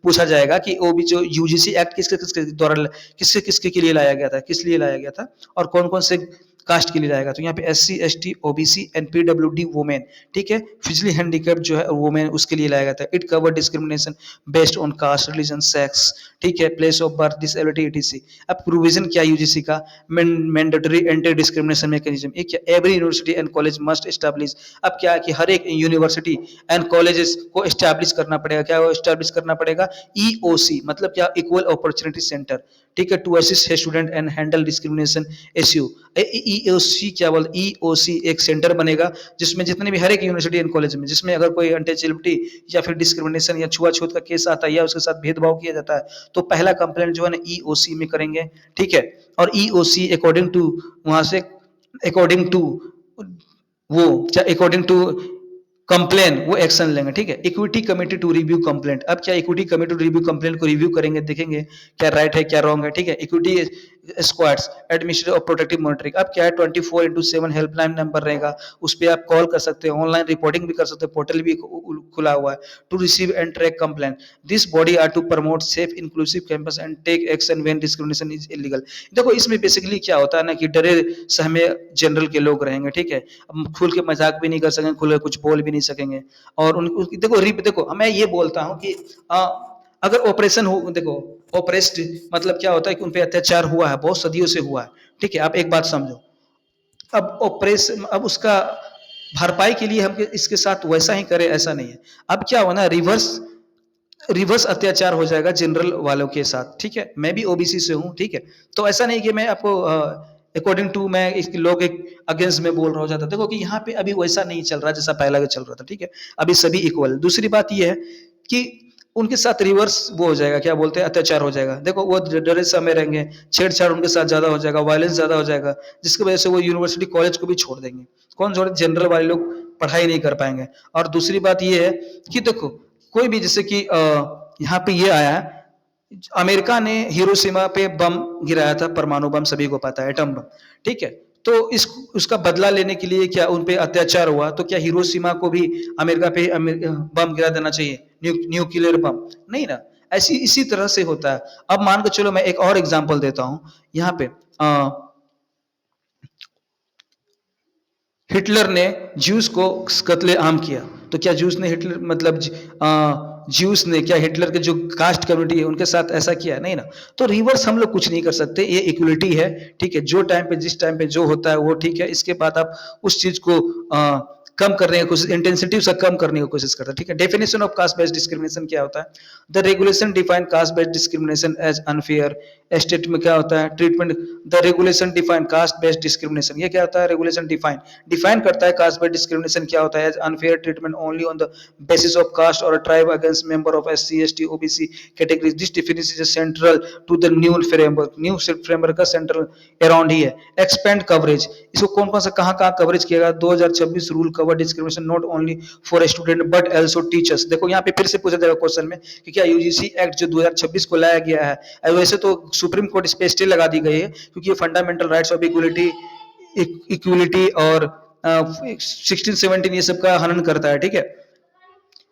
पूछा जाएगा कि ओबी जो यूजीसी एक्ट किसके किसके द्वारा किसके किसके के लिए लाया गया था, किस लिए लाया गया था और कौन कौन से कास्ट के लिए लाएगा। तो यहाँ पे SC ST OBC and PWD women, ठीक है, फिजिकली हैंडीकैप जो है वुमेन उसके लिए लाया गया था। It cover discrimination based on caste, religion, sex, ठीक है, place of birth, disability etc. अब प्रोविजन क्या यूजीसी का, मैंडेटरी एंटी डिस्क्रिमिनेशन मैकेनिज्म। एक every university and college must establish. अब क्या है कि हर एक यूनिवर्सिटी एंड कॉलेजेस को एस्टैब्लिश करना पड़ेगा, क्या एस्टैब्लिश करना पड़ेगा, ईओसी मतलब क्या, इक्वल अपॉर्चुनिटी सेंटर, ठीक है, to assist student and handle discrimination issue. EOC क्या बोल, ईओसी एक सेंटर बनेगा जिसमें जितने भी हर एक यूनिवर्सिटी एंड कॉलेज में जिसमें अगर कोई अनटचेबिलिटी या फिर डिस्क्रिमिनेशन या छुआछूत का केस आता है या उसके साथ भेदभाव किया जाता है तो पहला कंप्लेंट जो है ना ईओसी में करेंगे। ठीक है, और ईओसी अकॉर्डिंग टू वहां से अकॉर्डिंग टू वो क्या अकॉर्डिंग टू कंप्लेन वो एक्शन लेंगे। ठीक है, equity committee to review complaint. अब क्या equity committee to review complaint को रिव्यू करेंगे, देखेंगे क्या राइट है क्या रॉन्ग है। ठीक है, इक्विटी स्क्वाड्स, एडमिनिस्ट्रेटिव और प्रोटेक्टिव मॉनिटरिंग। अब क्या है, 24/7 हेल्पलाइन नंबर रहेगा, उस पर आप कॉल कर सकते हैं, ऑनलाइन रिपोर्टिंग भी कर सकते हैं, पोर्टल भी खुला हुआ है to receive and track complaint. This body are to promote safe inclusive campus and take action when discrimination is illegal. देखो इसमें बेसिकली क्या होता है ना कि डरे सहमे जनरल के लोग रहेंगे, ठीक है, अब खुल के मजाक भी नहीं कर सकेंगे, खुल के कुछ बोल भी नहीं सकेंगे। और देखो मैं ये बोलता हूँ कि अगर ऑपरेशन हो, देखो ऑपरेस्ट मतलब क्या होता है कि उन पे अत्याचार हुआ है, बहुत सदियों से हुआ है, ठीक है, आप एक बात समझो। अब ऑपरेशन, अब उसका भरपाई के लिए हम इसके साथ वैसा ही करें, ऐसा नहीं है। अब क्या होना, रिवर्स रिवर्स अत्याचार हो जाएगा जनरल वालों के साथ, ठीक है, मैं भी ओबीसी से हूं, ठीक है, तो ऐसा नहीं कि मैं आपको अकॉर्डिंग टू मैं इस लोग एक अगेंस्ट में बोल रहा हो जाता, देखो कि यहाँ पे अभी वैसा नहीं चल रहा जैसा पहला चल रहा था, ठीक है, अभी सभी इक्वल। दूसरी बात ये है कि उनके साथ रिवर्स वो हो जाएगा, क्या बोलते हैं, अत्याचार हो जाएगा। देखो वो डरे समय रहेंगे, छेड़छाड़ उनके साथ ज्यादा हो जाएगा, वायलेंस ज्यादा हो जाएगा, जिसकी वजह से वो यूनिवर्सिटी कॉलेज को भी छोड़ देंगे। कौन छोड़े, जनरल वाले लोग पढ़ाई नहीं कर पाएंगे। और दूसरी बात ये है कि देखो कोई भी जैसे कि यहाँ पे ये आया है, अमेरिका ने हिरोशिमा पे बम गिराया था, परमाणु बम, सभी को पता है, एटम बम, ठीक है, तो इस उसका बदला लेने के लिए क्या उन पे अत्याचार हुआ, तो क्या हिरोशिमा को भी अमेरिका पे बम गिरा देना चाहिए, न्यूक्लियर बम? नहीं ना। ऐसी इसी तरह से होता है। अब मान के चलो, मैं एक और एग्जांपल देता हूं यहाँ पे, हिटलर ने ज्यूस को कत्ले आम किया, तो क्या ज्यूस ने हिटलर मतलब ज्यूस ने क्या हिटलर के जो कास्ट कम्युनिटी है उनके साथ ऐसा किया? नहीं ना। तो रिवर्स हम लोग कुछ नहीं कर सकते, ये इक्वलिटी है, ठीक है, जो टाइम पे जिस टाइम पे जो होता है वो ठीक है, इसके बाद आप उस चीज को कम करने की कोशिश, इंटेंसिटी से कम करने की कोशिश करता है, ठीक है। Definition of caste based discrimination क्या होता है? The regulation define caste based discrimination as unfair. State में क्या होता है, treatment. The regulation define caste based discrimination, ये क्या होता है, रेगुलेशन डिफाइन करता है कास्ट बेस्ड डिस्क्रिमिनेशन क्या होता है, as unfair treatment only on the basis of caste or a tribe against member of SC, ST, OBC categories. This definition is central to the new framework. New framework का central around ही है। Expand coverage, इसको कौन कौन सा कहाँ कहाँ coverage किया गया? 2026 rule cover discrimination not only for student but also teachers. देखो यहाँ पे फिर से पूछा जाएगा क्वेश्चन में कि क्या यूजीसी एक्ट जो 2026 को लाया गया है, वैसे तो सुप्रीम कोर्ट इस पे स्टे लगा दी गई है क्योंकि ये फंडामेंटल राइट्स ऑफ इक्वलिटी और 1617 ये सब का हनन करता है, ठीक है।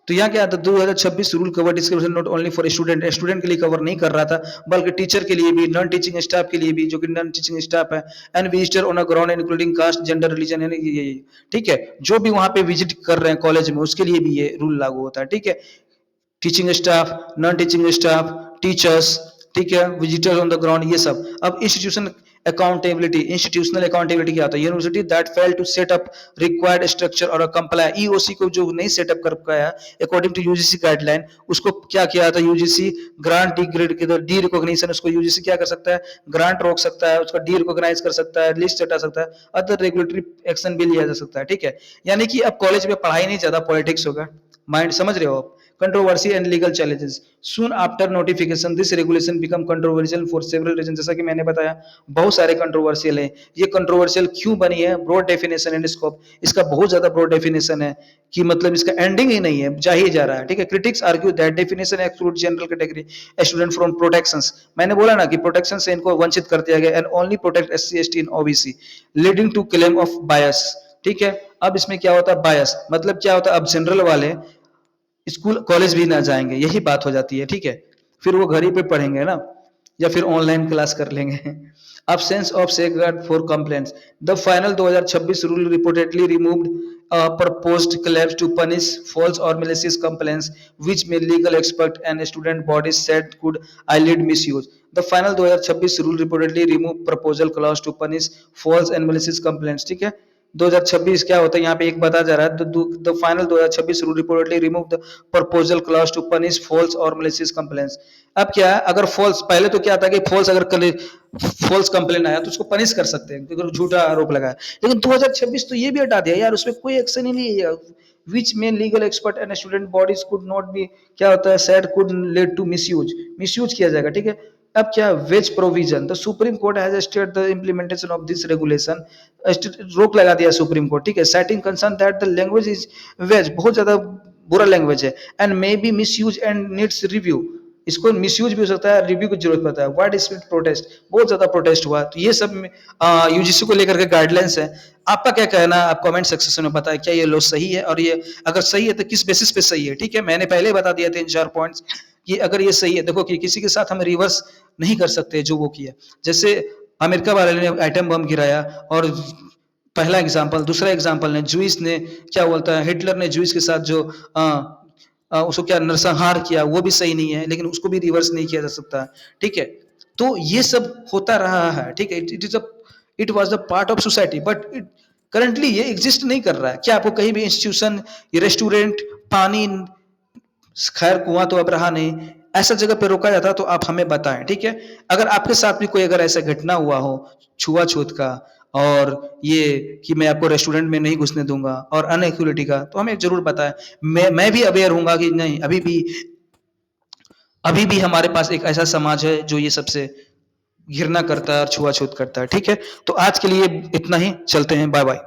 तो यहाँ क्या था, 2026 rule cover discrimination not only for student के लिए कवर नहीं कर रहा था, बल्कि टीचर के लिए भी, नॉन टीचिंग स्टाफ के लिए भी, जो कि नॉन टीचिंग स्टाफ है, and visitor on a ground including caste, gender, religion, यानी ये, ठीक है, जो भी वहां पे विजिट कर रहे हैं कॉलेज में, उसके लिए भी ये रूल लागू होता है, ठीक है। Teaching staff, non teaching staff, teachers, ठीक है, विजिटर्स ऑन द ग्राउंड, ये सब। अब इंस्टीट्यूशनल अकाउंटेबिलिटी क्या होता है? University that fail to set up required structure और कंप्लाई, ईओसी को जो नहीं सेटअप कर पाया अकॉर्डिंग टू यूजीसी गाइडलाइन, उसको क्या किया था यूजीसी, ग्रांट डी ग्रेड के डी रिकॉग्निशन, उसको यूजीसी क्या कर सकता है, ग्रांट रोक सकता है, उसका डी रिकॉग्नाइज कर सकता है, लिस्ट हटा सकता है, अदर रेगुलेटरी एक्शन भी लिया जा सकता है, ठीक है। यानी कि अब कॉलेज में पढ़ाई नहीं, ज्यादा पॉलिटिक्स होगा, माइंड समझ रहे हो आप। Controversy and legal challenges, soon after notification this regulation become controversial for several reason, जैसा कि मैंने बताया बहुत सारे कंट्रोवर्शियल है। ये कंट्रोवर्शियल क्यों बनी है? ब्रॉड डेफिनेशन एंड स्कोप, इसका बहुत ज्यादा ब्रॉड डेफिनेशन है कि मतलब इसका एंडिंग ही नहीं है, जा ही जा रहा है, ठीक है। Critics argue that definition exclude general category student from protections, मैंने बोला ना कि प्रोटेक्शन से इनको वंचित कर दिया गया, and only protect SC ST in OBC, leading to claim of bias, ठीक है। अब इसमें क्या होता है, बायस मतलब क्या होता है, अब जनरल वाले स्कूल कॉलेज भी ना जाएंगे, यही बात हो जाती है, ठीक है। फिर वो घर ही पे पढ़ेंगे ना, या फिर ऑनलाइन क्लास कर लेंगे। Absence of safeguard for complaints. The final 2026 rule reportedly removed proposed claims to punish false or malicious complaints, which may legal expert and student bodies said could eyelid misuse. The final 2026 rule reportedly removed proposal clause to punish false and malicious complaints, ठीक है। 2026 क्या होता है यहाँ पे एक बता जा रहा है, the final 2026 rule reportedly remove the proposal clause to punish false और मैलिशियस कंप्लेंट्स। अब क्या है, अगर फॉल्स, पहले तो क्या था कि फॉल्स अगर फॉल्स कंप्लेन आया तो उसको पनिश कर सकते हैं क्योंकि झूठा आरोप लगाया, लेकिन 2026 तो ये भी हटा दिया यार, उसमें कोई एक्शन ही नहीं है। Which men legal expert and student bodies could not be, क्या होता है, said could lead to misuse किया जाएगा, ठीक है। अब क्या, vague provision, the supreme court has stayed the implementation of this regulation, रोक लगा दिया सुप्रीम कोर्ट, ठीक है, citing concern that the language is vague, बहुत ज्यादा बुरा लैंग्वेज है, and may be misuse and needs review, इसको मिसयूज भी हो सकता है, रिव्यू की जरूरत पड़ता है। वाइड स्प्रेड प्रोटेस्ट, बहुत ज्यादा प्रोटेस्ट हुआ, तो ये सब यूजीसी को लेकर के गाइडलाइंस है। आपका क्या कहना है, आप कमेंट सेक्शन में बताएं, क्या ये लॉ सही है, और ये अगर सही है तो किस बेसिस पे सही है। ठीक है, मैंने पहले बता दिया 3-4 पॉइंट्स कि अगर ये सही है, देखो कि किसी के साथ हम रिवर्स नहीं कर सकते जो वो किया। जैसे अमेरिका वाले ने एटम बम गिराया, और पहला एग्जाम्पल, दूसरा एग्जाम्पल ने जूइस ने क्या बोलता है, हिटलर ने जूइस के साथ जो उसको क्या नरसंहार किया, वो भी सही नहीं है, लेकिन उसको भी रिवर्स नहीं किया जा सकता। ठीक है, तो ये सब होता रहा है। ठीक है, it was the part of society, but currently ये एग्जिस्ट नहीं कर रहा है। क्या आपको कहीं भी इंस्टीट्यूशन, रेस्टोरेंट, पानी, खैर कुआं तो अब रहा नहीं, ऐसा जगह पे रोका जाता तो आप हमें बताएं। ठीक है, अगर आपके साथ भी कोई अगर ऐसा घटना हुआ हो छुआछूत का, और ये कि मैं आपको रेस्टोरेंट में नहीं घुसने दूंगा, और अनइक्वलिटी का, तो हमें जरूर बताएं। मैं भी अवेयर हूंगा कि नहीं, अभी भी हमारे पास एक ऐसा समाज है जो ये सबसे घृणा करता है और छुआछूत करता है। ठीक है, तो आज के लिए इतना ही, चलते हैं, बाय बाय।